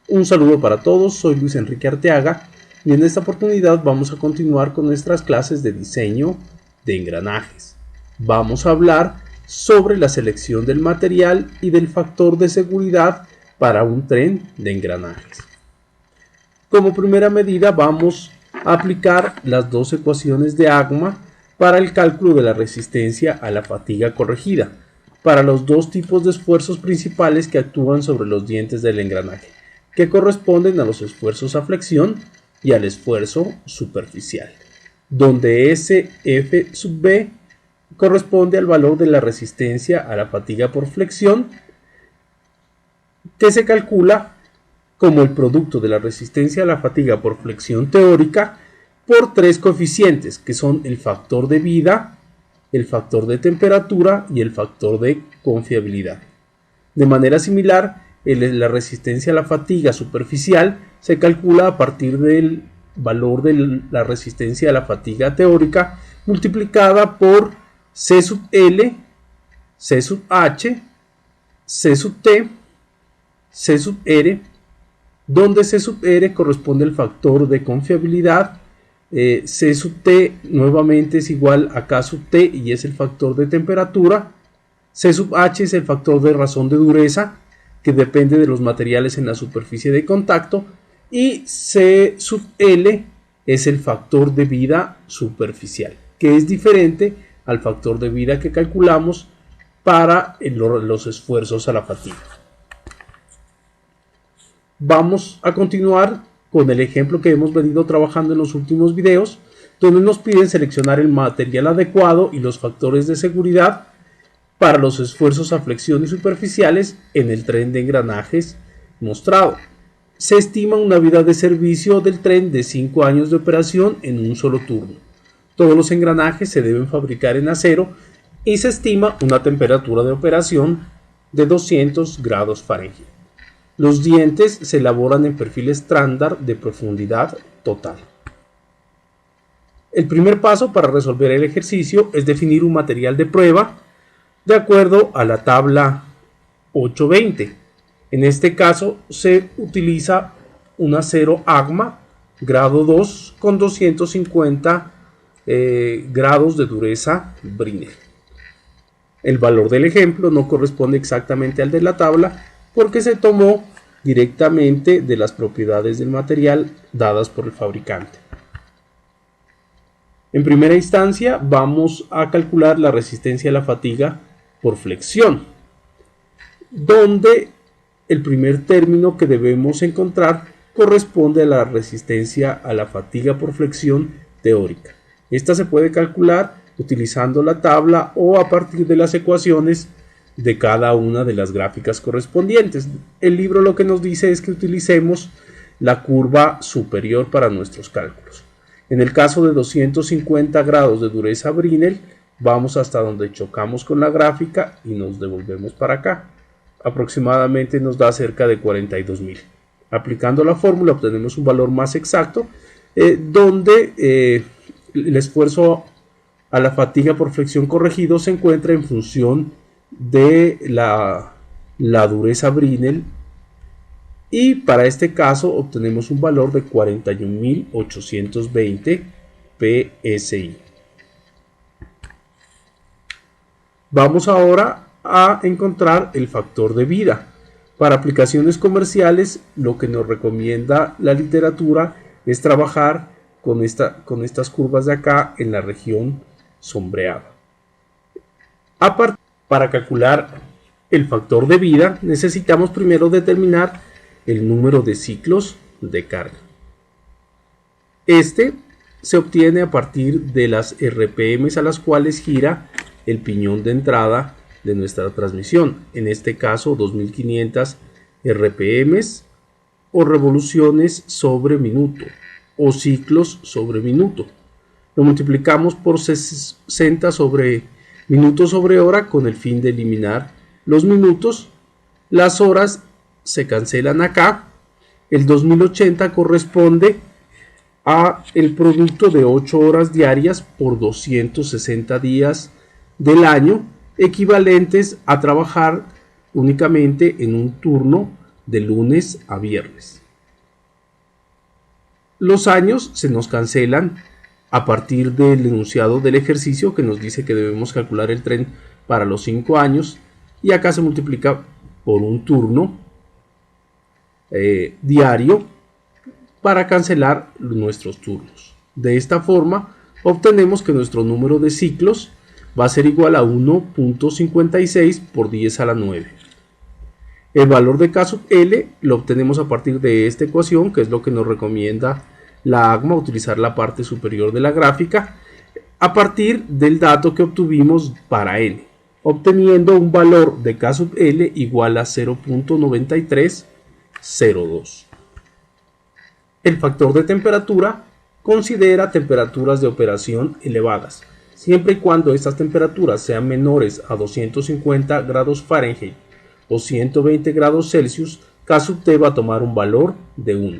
Un saludo para todos, soy Luis Enrique Arteaga y en esta oportunidad vamos a continuar con nuestras clases de diseño de engranajes. Vamos a hablar sobre la selección del material y del factor de seguridad para un tren de engranajes. Como primera medida vamos a aplicar las dos ecuaciones de AGMA para el cálculo de la resistencia a la fatiga corregida, para los dos tipos de esfuerzos principales que actúan sobre los dientes del engranaje, que corresponden a los esfuerzos a flexión y al esfuerzo superficial, donde SF sub B corresponde al valor de la resistencia a la fatiga por flexión, que se calcula como el producto de la resistencia a la fatiga por flexión teórica por tres coeficientes, que son el factor de vida, el factor de temperatura y el factor de confiabilidad. De manera similar, la resistencia a la fatiga superficial se calcula a partir del valor de la resistencia a la fatiga teórica multiplicada por C sub L, C sub H, C sub T, C sub R, donde C sub R corresponde al factor de confiabilidad, C sub T nuevamente es igual a K sub T y es el factor de temperatura, C sub H es el factor de razón de dureza, que depende de los materiales en la superficie de contacto, y C sub L es el factor de vida superficial, que es diferente al factor de vida que calculamos para los esfuerzos a la fatiga. Vamos a continuar con el ejemplo que hemos venido trabajando en los últimos videos, donde nos piden seleccionar el material adecuado y los factores de seguridad para los esfuerzos a flexión y superficiales en el tren de engranajes mostrado. Se estima una vida de servicio del tren de 5 años de operación en un solo turno. Todos los engranajes se deben fabricar en acero y se estima una temperatura de operación de 200 grados Fahrenheit. Los dientes se elaboran en perfil estándar de profundidad total. El primer paso para resolver el ejercicio es definir un material de prueba de acuerdo a la tabla 820. En este caso se utiliza un acero AGMA grado 2 con 250 grados de dureza Brinell. El valor del ejemplo no corresponde exactamente al de la tabla porque se tomó directamente de las propiedades del material dadas por el fabricante. En primera instancia vamos a calcular la resistencia a la fatiga por flexión, donde el primer término que debemos encontrar corresponde a la resistencia a la fatiga por flexión teórica. Esta se puede calcular utilizando la tabla o a partir de las ecuaciones de cada una de las gráficas correspondientes. El libro lo que nos dice es que utilicemos la curva superior para nuestros cálculos. En el caso de 250 grados de dureza Brinell, vamos hasta donde chocamos con la gráfica y nos devolvemos para acá. Aproximadamente nos da cerca de 42.000. Aplicando la fórmula obtenemos un valor más exacto, donde el esfuerzo a la fatiga por flexión corregido se encuentra en función de la dureza Brinell, y para este caso obtenemos un valor de 41.820 PSI. Vamos ahora a encontrar el factor de vida. Para aplicaciones comerciales, lo que nos recomienda la literatura es trabajar con estas curvas de acá en la región sombreada. Para calcular el factor de vida, necesitamos primero determinar el número de ciclos de carga. Este se obtiene a partir de las RPMs a las cuales gira el piñón de entrada de nuestra transmisión, en este caso 2500 RPMs o revoluciones sobre minuto o ciclos sobre minuto. Lo multiplicamos por 60 sobre minutos sobre hora con el fin de eliminar los minutos. Las horas se cancelan acá. El 2080 corresponde a el producto de 8 horas diarias por 260 días del año, equivalentes a trabajar únicamente en un turno de lunes a viernes. Los años se nos cancelan a partir del enunciado del ejercicio que nos dice que debemos calcular el tren para los 5 años y acá se multiplica por un turno diario para cancelar nuestros turnos. De esta forma obtenemos que nuestro número de ciclos va a ser igual a 1.56 por 10 a la 9. El valor de K sub L lo obtenemos a partir de esta ecuación, que es lo que nos recomienda la ACMA, utilizar la parte superior de la gráfica, a partir del dato que obtuvimos para L, obteniendo un valor de K sub L igual a 0.9302. El factor de temperatura considera temperaturas de operación elevadas, siempre y cuando estas temperaturas sean menores a 250 grados Fahrenheit o 120 grados Celsius, K sub T va a tomar un valor de 1.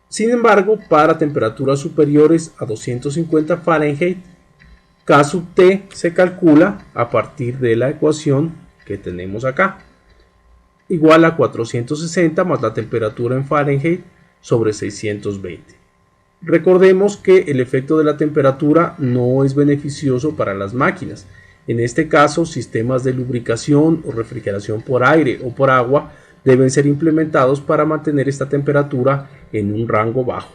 Sin embargo, para temperaturas superiores a 250 Fahrenheit, K sub T se calcula a partir de la ecuación que tenemos acá, igual a 460 más la temperatura en Fahrenheit sobre 620. Recordemos que el efecto de la temperatura no es beneficioso para las máquinas. En este caso, sistemas de lubricación o refrigeración por aire o por agua deben ser implementados para mantener esta temperatura en un rango bajo.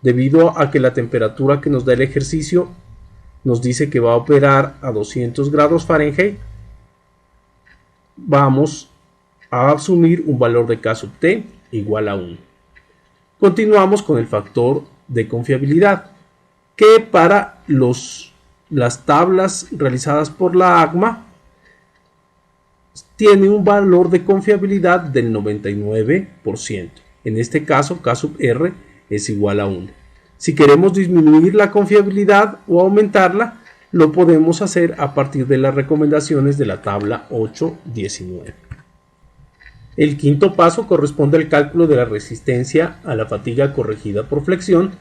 Debido a que la temperatura que nos da el ejercicio nos dice que va a operar a 200 grados Fahrenheit, vamos a asumir un valor de K sub T igual a 1. Continuamos con el factor de confiabilidad, que para las tablas realizadas por la ACMA tiene un valor de confiabilidad del 99%. En este caso, K sub R es igual a 1. Si queremos disminuir la confiabilidad o aumentarla, lo podemos hacer a partir de las recomendaciones de la tabla 8.19. El quinto paso corresponde al cálculo de la resistencia a la fatiga corregida por flexión,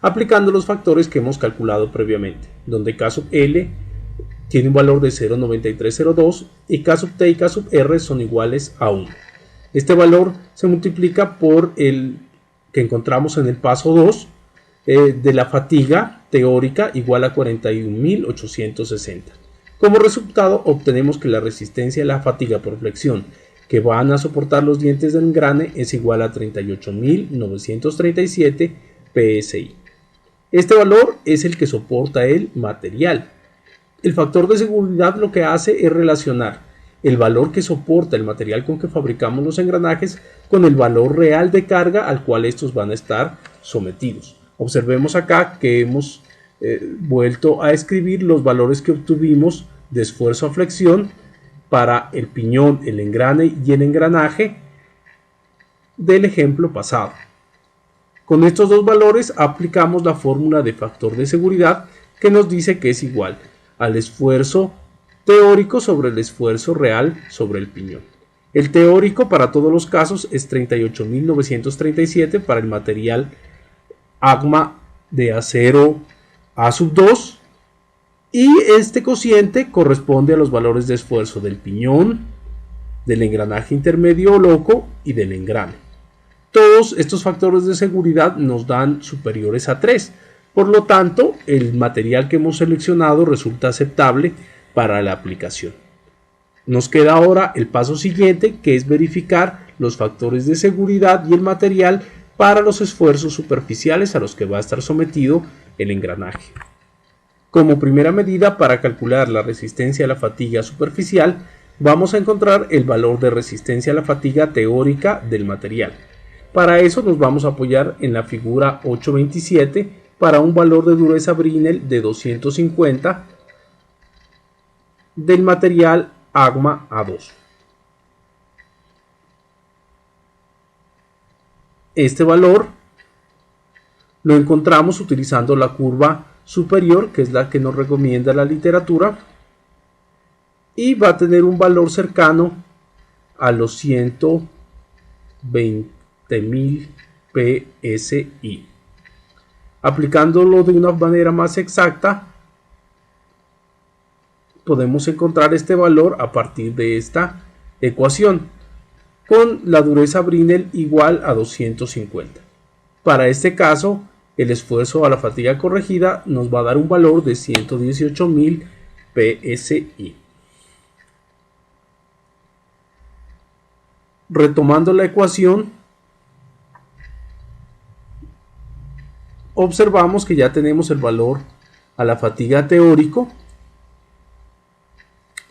aplicando los factores que hemos calculado previamente, donde K sub L tiene un valor de 0.9302 y K sub T y K sub R son iguales a 1. Este valor se multiplica por el que encontramos en el paso 2 de la fatiga teórica igual a 41.860. Como resultado obtenemos que la resistencia a la fatiga por flexión que van a soportar los dientes del engrane es igual a 38.937 PSI. Este valor es el que soporta el material. El factor de seguridad lo que hace es relacionar el valor que soporta el material con que fabricamos los engranajes con el valor real de carga al cual estos van a estar sometidos. Observemos acá que hemos vuelto a escribir los valores que obtuvimos de esfuerzo a flexión para el piñón, el engrane y el engranaje del ejemplo pasado. Con estos dos valores aplicamos la fórmula de factor de seguridad que nos dice que es igual al esfuerzo teórico sobre el esfuerzo real sobre el piñón. El teórico para todos los casos es 38.937 para el material ACMA de acero A2 y este cociente corresponde a los valores de esfuerzo del piñón, del engranaje intermedio o loco y del engrane. Todos estos factores de seguridad nos dan superiores a 3, por lo tanto el material que hemos seleccionado resulta aceptable para la aplicación. Nos queda ahora el paso siguiente, que es verificar los factores de seguridad y el material para los esfuerzos superficiales a los que va a estar sometido el engranaje. Como primera medida para calcular la resistencia a la fatiga superficial, vamos a encontrar el valor de resistencia a la fatiga teórica del material. Para eso nos vamos a apoyar en la figura 8.27 para un valor de dureza Brinell de 250 del material ACMA A2. Este valor lo encontramos utilizando la curva superior, que es la que nos recomienda la literatura, y va a tener un valor cercano a los 120.000 PSI. Aplicándolo de una manera más exacta, podemos encontrar este valor a partir de esta ecuación. con la dureza Brinell igual a 250. Para este caso, el esfuerzo a la fatiga corregida nos va a dar un valor de 118.000 PSI. Retomando la ecuación, observamos que ya tenemos el valor a la fatiga teórico.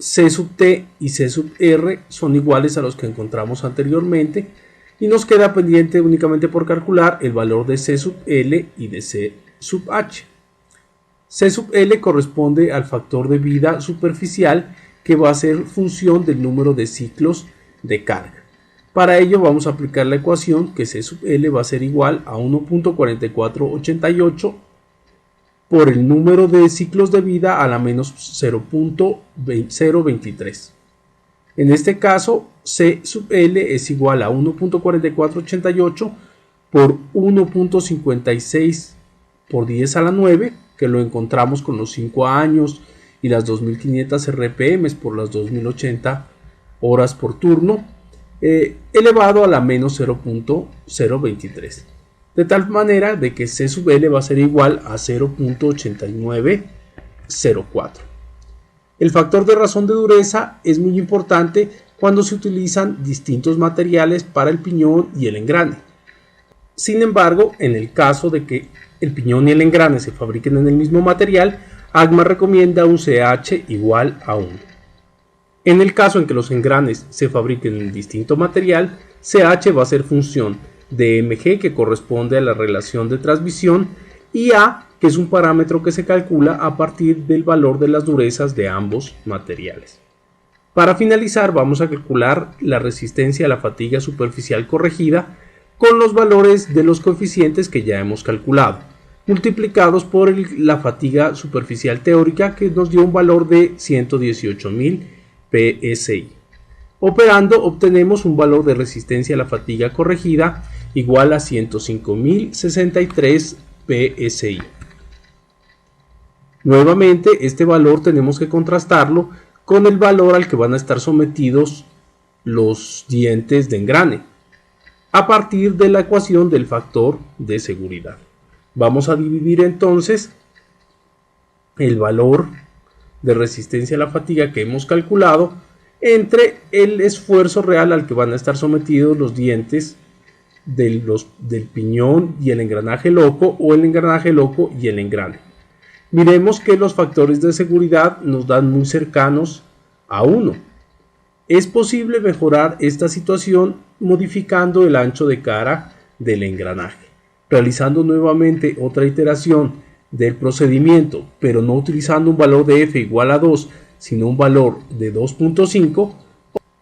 C sub T y C sub R son iguales a los que encontramos anteriormente y nos queda pendiente únicamente por calcular el valor de C sub L y de C sub H. C sub L corresponde al factor de vida superficial que va a ser función del número de ciclos de carga. Para ello vamos a aplicar la ecuación que C sub L va a ser igual a 1.4488 por el número de ciclos de vida a la menos 0.023. En este caso, C sub L es igual a 1.4488 por 1.56 por 10 a la 9, que lo encontramos con los 5 años y las 2500 RPM por las 2080 horas por turno, elevado a la menos 0.023. De tal manera de que C sub L va a ser igual a 0.8904. El factor de razón de dureza es muy importante cuando se utilizan distintos materiales para el piñón y el engrane. Sin embargo, en el caso de que el piñón y el engrane se fabriquen en el mismo material, ACMA recomienda un CH igual a 1. En el caso en que los engranes se fabriquen en distinto material, CH va a ser función de mg, que corresponde a la relación de transmisión, y A, que es un parámetro que se calcula a partir del valor de las durezas de ambos materiales. Para finalizar, vamos a calcular la resistencia a la fatiga superficial corregida con los valores de los coeficientes que ya hemos calculado, multiplicados por la fatiga superficial teórica, que nos dio un valor de 118.000 PSI. Operando, obtenemos un valor de resistencia a la fatiga corregida igual a 105.063 PSI. Nuevamente, este valor tenemos que contrastarlo con el valor al que van a estar sometidos los dientes de engrane, a partir de la ecuación del factor de seguridad. Vamos a dividir entonces el valor de resistencia a la fatiga que hemos calculado entre el esfuerzo real al que van a estar sometidos los dientes del piñón y el engranaje loco, o el engranaje loco y el engrane. Miremos que los factores de seguridad nos dan muy cercanos a 1. Es posible mejorar esta situación modificando el ancho de cara del engranaje, realizando nuevamente otra iteración del procedimiento, pero no utilizando un valor de F igual a 2, sino un valor de 2.5,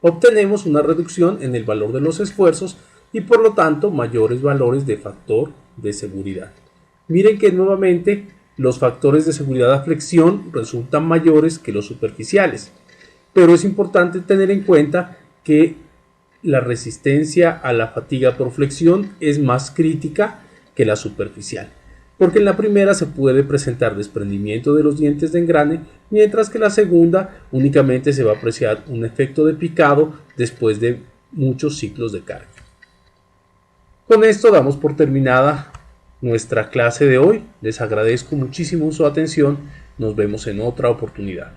obtenemos una reducción en el valor de los esfuerzos y por lo tanto mayores valores de factor de seguridad. Miren que nuevamente los factores de seguridad a flexión resultan mayores que los superficiales, pero es importante tener en cuenta que la resistencia a la fatiga por flexión es más crítica que la superficial, porque en la primera se puede presentar desprendimiento de los dientes de engrane, mientras que la segunda únicamente se va a apreciar un efecto de picado después de muchos ciclos de carga. Con esto damos por terminada nuestra clase de hoy. Les agradezco muchísimo su atención. Nos vemos en otra oportunidad.